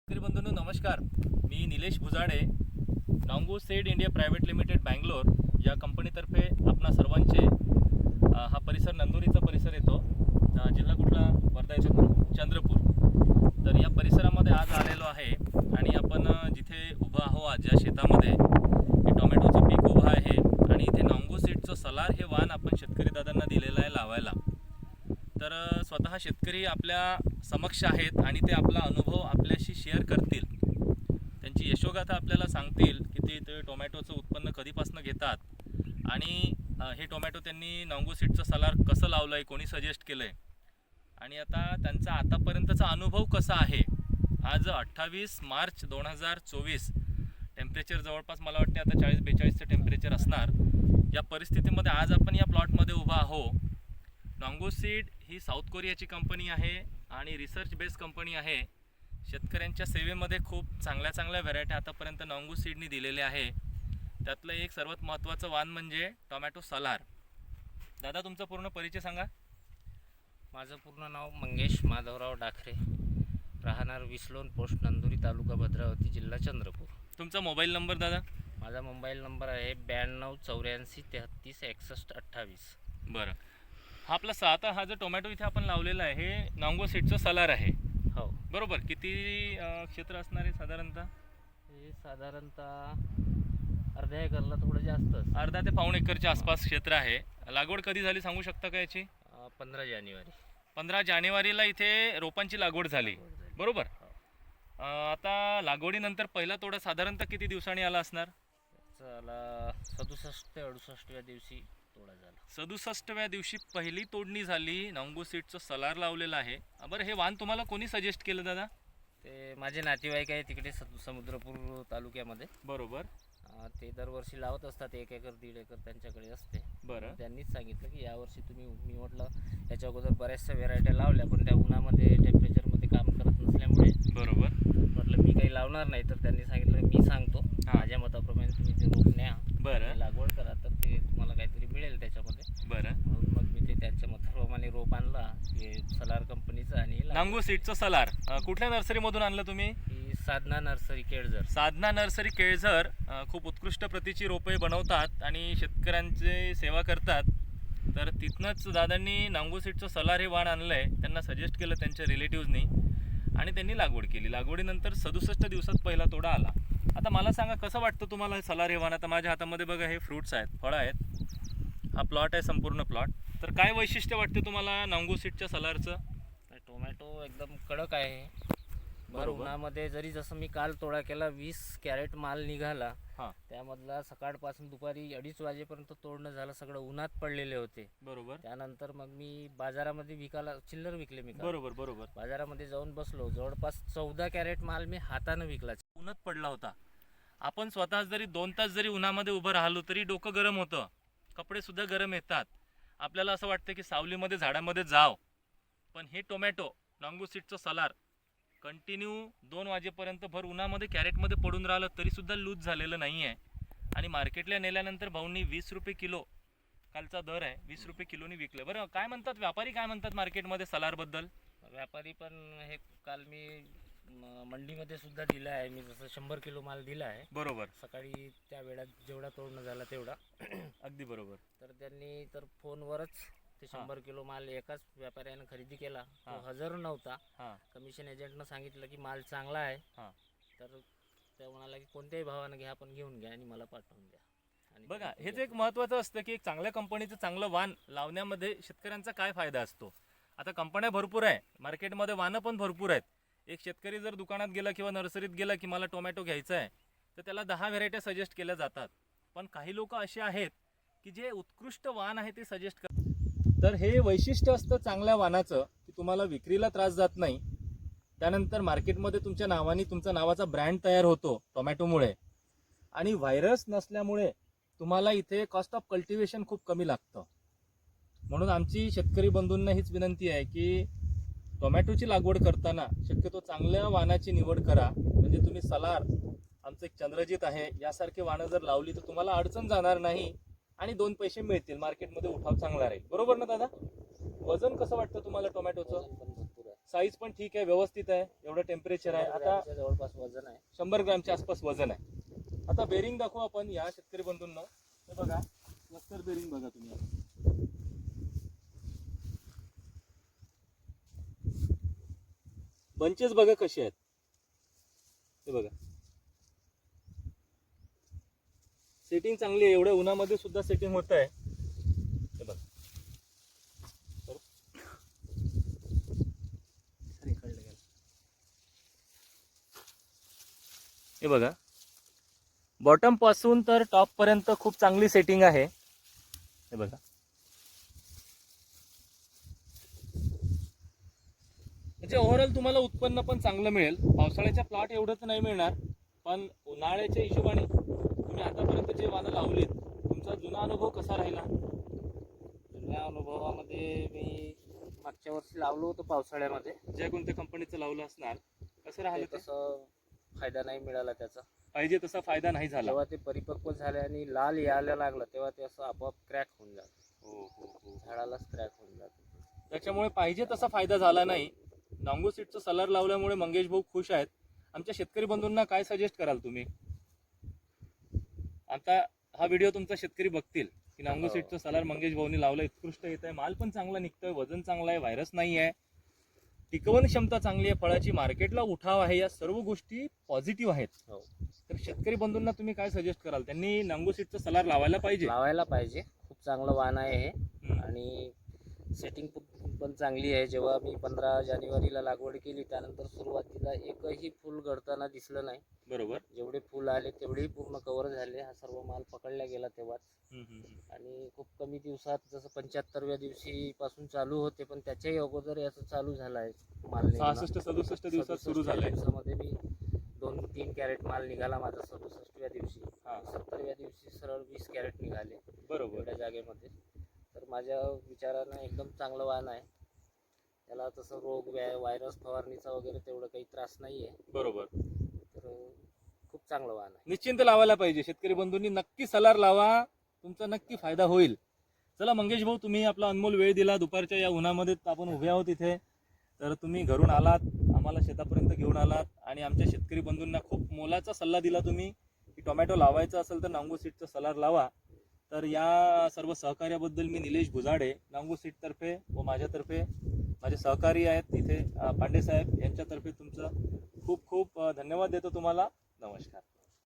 शेतकरी बंधूंनो नमस्कार. मी Nilesh Bhujade, Nongwoo seed India private limited Bangalore या कंपनीतर्फे आपणा सर्वांचे हा परिसर नंदुरीचा परिसर येतो. जिल्हा कुठला? वर्धा येतो, चंद्रपूर. तर या परिसरामध्ये आज आलेलो आहे आणि आपण जिथे उभा आहो आज या शेतामध्ये हे टोमॅटोचं पीक उभं आहे आणि इथे नांगू सीडचं सलार हे वाण आपण शेतकरी दादांना दिलेलं आहे लावायला. तर स्वतः शेतकरी आपल्या समक्ष आहेत आणि ते आपला अनुभव आपल्याशी शेअर करतील. त्यांची यशोगाथा आपल्याला सांगतील की ते टोमॅटोचं उत्पन्न कधीपासून घेतात आणि हे टोमॅटो त्यांनी नांगू सीडचं सलार कसं लावलं आहे, कोणी सजेस्ट केलं आहे आणि आता त्यांचा आतापर्यंतचा अनुभव कसा आहे. आज 28 मार्च 2024, टेम्परेचर जवळपास मला वाटते आता 40-42चं टेम्परेचर असणार. या परिस्थितीमध्ये आज आपण या प्लॉटमध्ये उभा आहो. नांगू सीड ही साऊथ कोरियाची कंपनी आहे आणि रिसर्च बेस्ड कंपनी आहे. शेतकऱ्यांच्या सेवेमध्ये खूप चांगल्या व्हरायटी आतापर्यंत नांगू सीडनी दिलेले आहे. त्यातलं एक सर्वात महत्त्वाचं वाण म्हणजे टोमॅटो सलार. दादा तुमचा पूर्ण परिचय सांगा. माझं पूर्ण नाव मंगेश माधवराव डाखरे, राहणार विसलोन पोस्ट नंदुरी, तालुका भद्रावती, जिल्हा चंद्रपूर. तुमचा मोबाईल नंबर दादा? माझा मोबाईल नंबर आहे 9284336128. बरं, हा आपला आता हा जो टोमॅटो इथे आपण लावलेला आहे हे नांगू सीडचं सलार आहे. हो बरोबर. किती क्षेत्र असणार आहे साधारणतः? हे साधारणतः अर्ध्या एकरला थोडं जास्त, अर्धा ते पाऊण एकरच्या आसपास क्षेत्र आहे. लागवड कधी झाली सांगू शकता का याची? 15 जानेवारी. 15 जानेवारीला इथे रोपांची लागवड झाली. बरोबर. आता लागवडीनंतर पहिला तोडा साधारणतः किती दिवसांनी आला असणार? त्याला 67-68व्या दिवशी तोडा झाला. 67व्या दिवशी पहिली तोडणी झाली. नांगू सीडचं सलार लावलेलं आहे. बरं, हे वाण तुम्हाला कोणी सजेस्ट केलं दादा? ते माझे नातेवाईक आहे तिकडे समुद्रपूर तालुक्यामध्ये. बरोबर. ते दरवर्षी लावत असतात. 1 एकर 1.5 एकर त्यांच्याकडे असते. बरं. त्यांनीच सांगितलं की यावर्षी मी म्हटलं याच्या अगोदर बऱ्याचशा व्हेरायट्या लावल्या पण त्या उन्हामध्ये टेम्परेचरमध्ये काम करत नसल्यामुळे बरोबर म्हटलं मी काही लावणार नाही. तर त्यांनी सांगितलं मी सांगतो माझ्या मताप्रमाणे तुम्ही ते रोप न्या, बरं, लागवड करा तर ते तुम्हाला काहीतरी मिळेल त्याच्यामध्ये. बरं. म्हणून मग मी ते त्यांच्या मताप्रमाणे रोप आणला, हे सलार कंपनीचं आणि नांगू सीडचं सलार. कुठल्या नर्सरीमधून आणलं तुम्ही? ही साधना नर्सरी केळझर. साधना नर्सरी केळझर खूप उत्कृष्ट प्रतीची रोपे बनवतात आणि शेतकऱ्यांची सेवा करतात. तर तिथनंच दादांनी नांगू सीडचं सलार हे वाण आणलं आहे. त्यांना सजेस्ट केलं त्यांच्या रिलेटिव्हजनी आणि त्यांनी लागवड केली. लागवडीनंतर 67 दिवसात पहिला तोडा आला. आता मला सांगा कसं वाटतं तुम्हाला हे सलार हे वाण? आता माझ्या हातामध्ये बघा हे फ्रूट्स आहेत, फळं आहेत, हा प्लॉट आहे संपूर्ण प्लॉट. तर काय वैशिष्ट्य वाटते तुम्हाला नांगू सीडच्या सलारचं? टोमॅटो एकदम कडक आहे. बरोबर. उन्हामध्ये जरी जसं मी काल तोडा केला 20 कॅरेट माल निघाला. हां. त्यामधला सकाळपासून दुपारी 2:30 वाजेपर्यंत तोडणं झालं. सगळं उन्हात पडलेले होते. बरोबर. त्यानंतर मग मी बाजारामध्ये विकायला चिल्लर विकले मी. बरोबर बरोबर. बाजारामध्ये जाऊन बसलो, जवळपास 14 कॅरेट माल मी हातानं विकला. उन्हात पडला होता. आपण स्वतः जरी 2 तास जरी उन्हामध्ये उभं राहिलो तरी डोकं गरम होतं, कपडे सुद्धा गरम येतात. आपल्याला असं वाटतं की सावलीमध्ये झाडामध्ये जाव. पण हे टोमॅटो नांगू सीडचं सलार कंटिन्यू 2 वाजेपर्यंत भर उन्हामध्ये कॅरेटमध्ये पडून राहिलं तरीसुद्धा लूज झालेलं नाही आहे. आणि मार्केटला नेल्यानंतर भाऊंनी 20 रुपये किलो कालचा दर आहे, 20 रुपये किलोनी विकलं. बरं, काय म्हणतात व्यापारी, काय म्हणतात मार्केटमध्ये सलारबद्दल? व्यापारी पण हे काल मी मंडीमध्ये सुद्धा दिला आहे. मी जसं 100 किलो माल दिला आहे. बरोबर. सकाळी त्या वेळात जेवढा तोडणं झाला तेवढा. अगदी बरोबर. तर त्यांनी तर फोनवरच ते 100 किलो माल एकाच व्यापाऱ्यानं खरेदी केला. तो हजर नव्हता. कमिशन एजंटनं सांगितलं की माल चांगला आहे. तर त्या म्हणाला की कोणत्याही भावानं घ्या पण घेऊन घ्या आणि मला पाठवून द्या. आणि बघा, हेच एक महत्त्वाचं असतं की एक चांगल्या कंपनीचं चांगलं वाण लावण्यामध्ये शेतकऱ्यांचा काय फायदा असतो. आता कंपन्या भरपूर आहे, मार्केटमध्ये वाणं पण भरपूर आहेत. एक शेतकरी जर दुकानात गेला किंवा नर्सरीत गेला की मला टोमॅटो घ्यायचा आहे तर त्याला 10 व्हेरायट्या सजेस्ट केल्या जातात. पण काही लोक असे आहेत की जे उत्कृष्ट वाण आहे ते सजेस्ट करतात. तर हे वैशिष्ट्य असतं चांगल्या वाणाचं की तुम्हाला विक्रीला त्रास जात नाही. त्यानंतर मार्केटमध्ये तुमच्या नावाने तुमचा नावाचा ब्रँड तयार होतो टोमॅटोमुळे. आणि व्हायरस नसल्यामुळे तुम्हाला इथे कॉस्ट ऑफ कल्टिवेशन खूप कमी लागतं. म्हणून आमची शेतकरी बंधूंना हीच विनंती आहे की टोमॅटोची लागवड करताना शक्यतो चांगल्या वाणाची निवड करा. म्हणजे तुम्ही सलार, आमचं एक चंद्रजित आहे, यासारखे वाणं जर लावली तर तुम्हाला अडचण जाणार नाही आणि 2 पैसे मिळतील, मार्केटमध्ये उठाव चांगला राहील. बरोबर ना दादा? वजन कसं वाटतं तुम्हाला टोमॅटोचं? साईज पण ठीक आहे, व्यवस्थित आहे, एवढं टेम्परेचर आहे. 100 आता ग्रॅमच्या जवळपास वजन आहे. 100 ग्रॅमच्या आसपास वजन आहे. आता बेरिंग दाखवू आपण या शेतकरी बंधूंना. हे बघा, क्लस्टर बेरिंग बघा तुम्ही आता. बंचेस बघा कसे आहेत, हे बघा. सेटिंग चांगली आहे, एवढ्या उन्हामध्ये सुद्धा सेटिंग होत आहे. हे बघा, हे बघा, बॉटम पासून तर टॉप पर्यंत खूप चांगली सेटिंग आहे. हे बघा, म्हणजे ओव्हरऑल तुम्हाला उत्पन्न पण चांगलं मिळेल. पावसाळ्याच्या प्लॉट एवढं तर नाही मिळणार, पण उन्हाळ्याच्या हिशोबाने तुम्ही आतापर्यंत जे वाहनं लावलीत, तुमचा जुना अनुभव कसा राहिला? जुन्या अनुभवामध्ये मी मागच्या वर्षी लावलो होतं पावसाळ्यामध्ये. ज्या कोणत्या कंपनीचं लावलं असणार, कसं राहिलं ते? तसं फायदा नाही मिळाला त्याचा. पाहिजे तसा फायदा नाही झाला. जेव्हा ते परिपक्व झाले आणि लाल यायला लागलं तेव्हा ते असं आपोआप क्रॅक होऊन जातं. हो. झाडालाच क्रॅक होऊन जातं. त्याच्यामुळे पाहिजे तसा फायदा झाला नाही. नांगो सीडचं सलर लावल्यामुळे मंगेश भाऊ खुश आहेत. आमच्या शेतकरी बंधूंना काय सजेस्ट कराल तुम्ही? आता हा व्हिडिओ तुमचा शेतकरी बघतील की नांगो सीडचं सलर मंगेश भाऊनी लावलं, उत्कृष्ट येत आहे, माल पण चांगला निघतोय, वजन चांगलं आहे, व्हायरस नाही आहे, टिकवण क्षमता चांगली आहे, फळाची मार्केटला उठाव आहे, या सर्व गोष्टी पॉझिटिव्ह आहेत. हो. तर शेतकरी बंधूंना तुम्ही काय सजेस्ट कराल? त्यांनी नांगो सीडचं सलर लावायला पाहिजे. खूप चांगलं वाहन आहे हे. आणि सेटिंग पण चांगली आहे. जेव्हा मी 15 जानेवारीला लागवड केली त्यानंतर सुरुवातीला एकही फुल गळताना दिसलं नाही. बरोबर. जेवढे फुल आले तेवढेही पूर्ण कव्हर झाले. हा सर्व माल पकडला गेला तेव्हाच. आणि खूप कमी दिवसात, जसं 75व्या दिवशी पासून चालू होते, पण त्याच्याही अगोदर याचं चालू झालं आहे माल. 66-67 दिवसात सुरू झालंय. दिवसामध्ये मी 2-3 कॅरेट माल निघाला माझा 67व्या दिवशी. 70व्या दिवशी सरळ 20 कॅरेट निघाले. बरोबर. एवढ्या जागेमध्ये. तर माझ्या विचारानं एकदम चांगलं वाहन आहे. त्याला तसं रोग व्हायरस फवारणीचा वगैरे तेवढं काही त्रास नाही आहे. बरोबर. तर खूप चांगलं वाहन आहे. निश्चिंत लावायला पाहिजे. शेतकरी बंधूंनी नक्की सलार लावा, तुमचा नक्की फायदा होईल. चला मंगेश भाऊ, तुम्ही आपला अनमोल वेळ दिला. दुपारच्या या उन्हामध्ये आपण उभे आहोत इथे, तर तुम्ही घरून आलात, आम्हाला शेतापर्यंत घेऊन आलात आणि आमच्या शेतकरी बंधूंना खूप मोलाचा सल्ला दिला तुम्ही की टोमॅटो लावायचा असेल तर नांगो सीडचं सलार लावा. तर या सर्व सहकार्याबद्दल मी निलेश भुजाडे, नांगो सीडतर्फे व माझ्यातर्फे, माझे सहकारी आहेत इथे पांडे साहेब यांच्यातर्फे तुमचं खूप खूप धन्यवाद देतो तुम्हाला. नमस्कार.